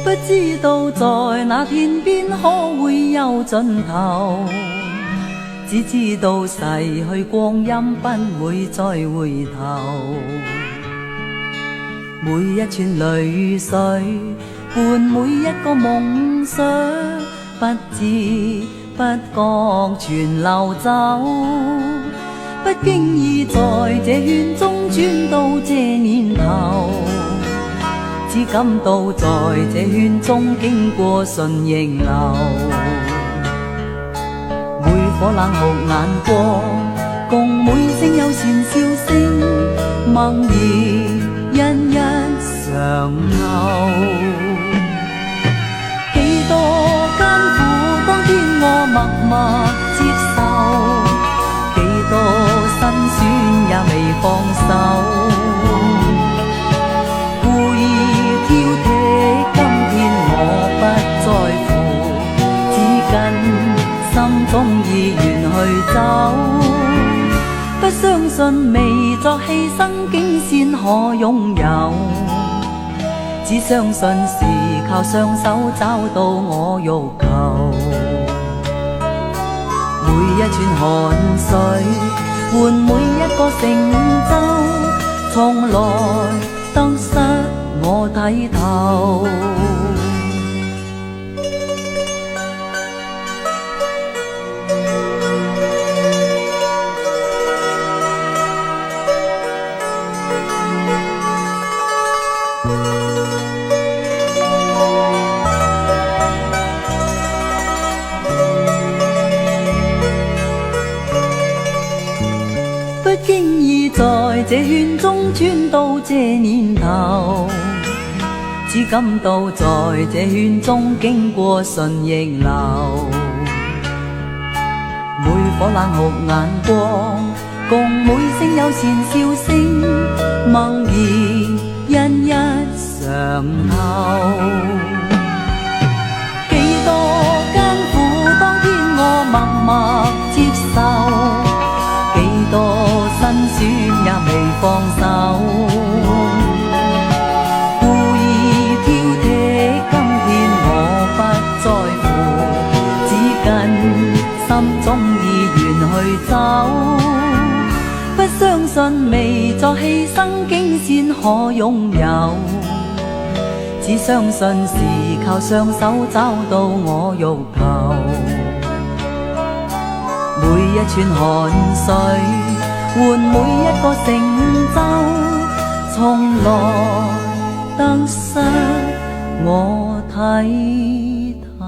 不知道在那天邊可會有盡頭，只知道逝去光陰不會再回頭。每一串淚水伴每一個夢想，不知不覺全流走。不經意在這圈中轉到這年頭，只感到在這圈中經過順逆流。每顆冷酷眼光，共每聲友善笑聲，默然一一常留。幾多艱苦當天我默默接受，幾多辛酸也未放手。故意挑剔，今天我不在乎，只跟心中意願去走。不相信未作犧牲竟先可擁有，只相信是靠雙手找到我欲求。每一串汗水換每一個成就，從來得失我睇透。不經意在這圈中轉到這年頭，只感到在這圈中經過順逆流。每顆冷酷眼光，共每聲友善笑聲，默然一一常透。幾多艱苦當天我默默接受，幾多辛酸也未放手。故意挑剔，今天我不在乎，只跟心中意願去走。不相信未作犧牲竟先可擁有，只相信是靠雙手找到我欲求。每一串汗水換每一個成就，從來得失我睇透。